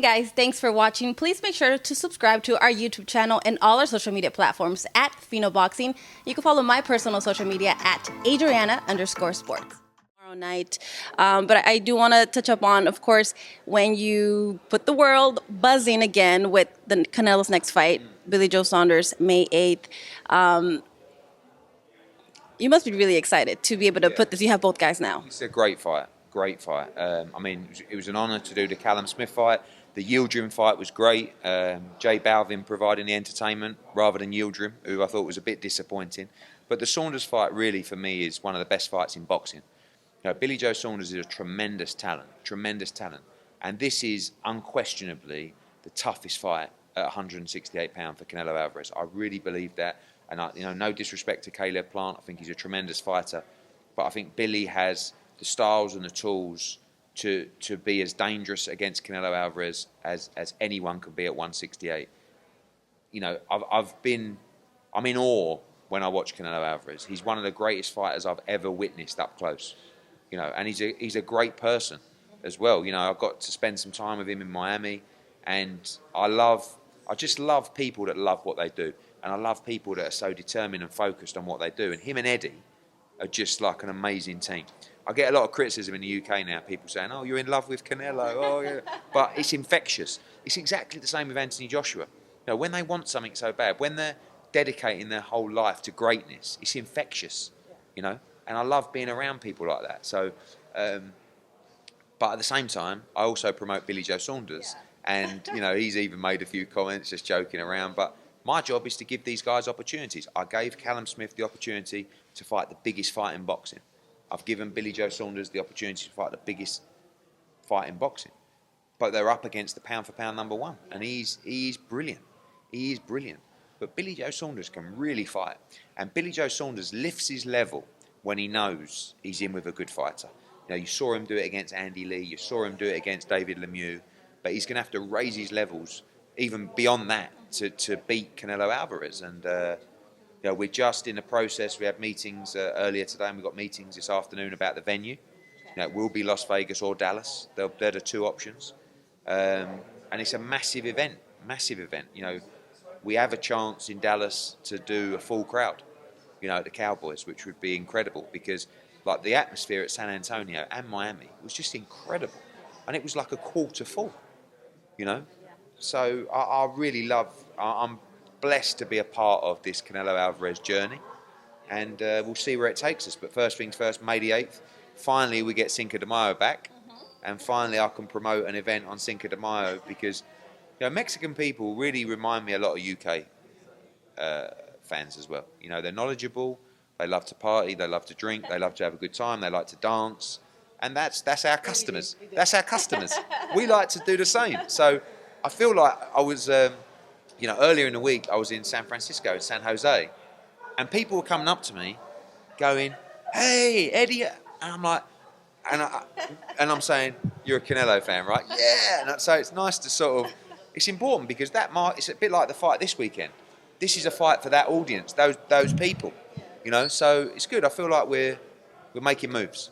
Guys, thanks for watching. Please make sure to subscribe to our YouTube channel and all our social media platforms at Fino Boxing. You can follow my personal social media at Adriana_sports. Tomorrow night. But I do want to touch up on, of course, when you put the world buzzing again with the Canelo's next fight, Billy Joe Saunders, May 8th. You must be really excited to be able to put this. You have both guys now. It's a great fight. Great fight. I mean, it was an honour to do the Callum Smith fight. The Yildirim fight was great. Jay Balvin providing the entertainment rather than Yildirim, who I thought was a bit disappointing. But the Saunders fight really, for me, is one of the best fights in boxing. You know, Billy Joe Saunders is a tremendous talent. And this is unquestionably the toughest fight at 168 pounds for Canelo Alvarez. I really believe that. And no disrespect to Caleb Plant, I think he's a tremendous fighter. But I think Billy has the styles and the tools to be as dangerous against Canelo Alvarez as anyone could be at 168. You know, I'm in awe when I watch Canelo Alvarez. He's one of the greatest fighters I've ever witnessed up close. You know, and he's a great person as well. You know, I got to spend some time with him in Miami, and I just love people that love what they do, and I love people that are so determined and focused on what they do. And him and Eddie are just like an amazing team. I get a lot of criticism in the UK now, people saying, "Oh, you're in love with Canelo." Oh, yeah. But it's infectious. It's exactly the same with Anthony Joshua. You know, when they want something so bad, when they're dedicating their whole life to greatness, it's infectious. You know, and I love being around people like that. So, but at the same time, I also promote Billy Joe Saunders, and you know, he's even made a few comments, just joking around. But my job is to give these guys opportunities. I gave Callum Smith the opportunity to fight the biggest fight in boxing. I've given Billy Joe Saunders the opportunity to fight the biggest fight in boxing. But they're up against the pound-for-pound number one. And he's brilliant. He is brilliant. But Billy Joe Saunders can really fight. And Billy Joe Saunders lifts his level when he knows he's in with a good fighter. You know, you saw him do it against Andy Lee. You saw him do it against David Lemieux. But he's going to have to raise his levels even beyond that to beat Canelo Alvarez. And you know, we're just in the process. We had meetings earlier today, and we've got meetings this afternoon about the venue. You know, it will be Las Vegas or Dallas. They're the two options. And it's a massive event. You know, we have a chance in Dallas to do a full crowd, you know, at the Cowboys, which would be incredible because, like, the atmosphere at San Antonio and Miami was just incredible. And it was like a quarter full, you know. So I really love, I'm blessed to be a part of this Canelo Alvarez journey, and we'll see where it takes us. But first things first, May the 8th, finally we get Cinco de Mayo back, and finally I can promote an event on Cinco de Mayo because, you know, Mexican people really remind me a lot of UK fans as well. You know, they're knowledgeable, they love to party, they love to drink, they love to have a good time, they like to dance, and that's our customers. That's our customers. We like to do the same. So I feel like I was, you know, earlier in the week I was in San Francisco, in San Jose, and people were coming up to me going, "Hey, Eddie," and I'm like, and I'm saying, "You're a Canelo fan, right?" Yeah. And so it's nice to sort of, it's important because it's a bit like the fight this weekend. This is a fight for that audience, those people, you know. So it's good. I feel like we're making moves.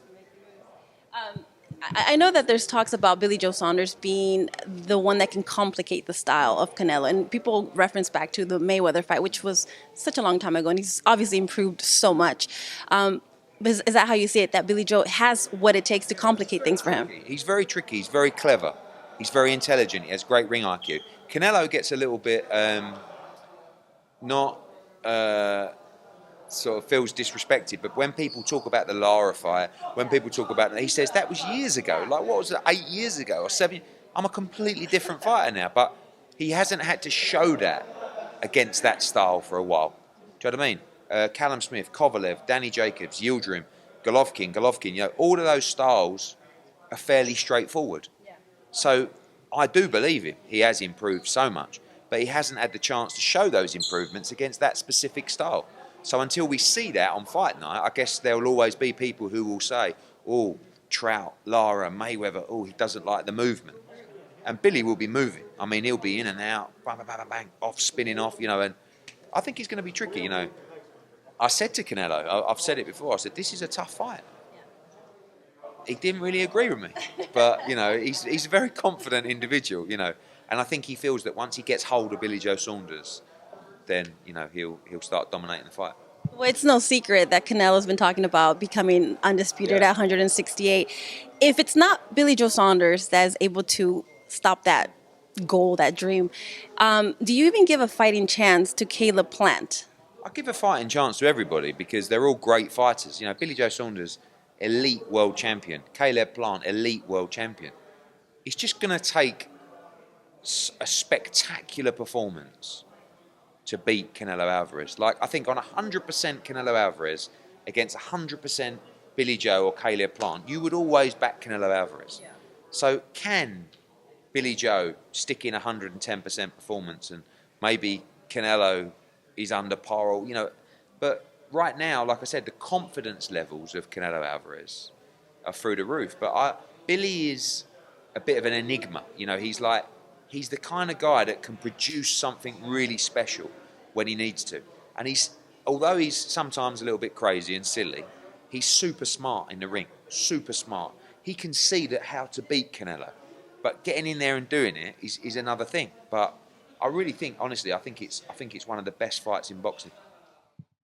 I know that there's talks about Billy Joe Saunders being the one that can complicate the style of Canelo, and people reference back to the Mayweather fight, which was such a long time ago, and he's obviously improved so much. Is that how you see it, that Billy Joe has what it takes to complicate things for him? He's very tricky, he's very clever, he's very intelligent, he has great ring IQ. Canelo gets a little bit not... sort of feels disrespected, but when people talk about the Lara fight, when people talk about it, he says that was years ago. Like, what was it, 8 years ago or 7? I'm a completely different fighter now, but he hasn't had to show that against that style for a while. Do you know what I mean? Callum Smith, Kovalev, Danny Jacobs, Yildirim, Golovkin, you know, all of those styles are fairly straightforward. So I do believe him. He has improved so much, but he hasn't had the chance to show those improvements against that specific style. So until we see that on fight night, I guess there will always be people who will say, "Oh, Trout, Lara, Mayweather, oh, he doesn't like the movement." And Billy will be moving. I mean, he'll be in and out, bang, bang, bang, bang, off, spinning off, you know, and I think he's going to be tricky, you know. I said to Canelo, I've said it before, I said, this is a tough fight. he didn't really agree with me. But, he's a very confident individual, And I think he feels that once he gets hold of Billy Joe Saunders, then, he'll start dominating the fight. Well, it's no secret that Canelo's been talking about becoming undisputed at 168. If it's not Billy Joe Saunders that is able to stop that goal, that dream, do you even give a fighting chance to Caleb Plant? I give a fighting chance to everybody because they're all great fighters. Billy Joe Saunders, elite world champion. Caleb Plant, elite world champion. It's just going to take a spectacular performance to beat Canelo Alvarez. Like, I think on 100% Canelo Alvarez against 100% Billy Joe or Caleb Plant, you would always back Canelo Alvarez. Yeah. So can Billy Joe stick in 110% performance and maybe Canelo is under par, or, but right now, like I said, the confidence levels of Canelo Alvarez are through the roof. But Billy is a bit of an enigma. He's the kind of guy that can produce something really special when he needs to. And although he's sometimes a little bit crazy and silly, he's super smart in the ring, super smart. He can see how to beat Canelo. But getting in there and doing it is another thing. But I really think, honestly, I think it's one of the best fights in boxing.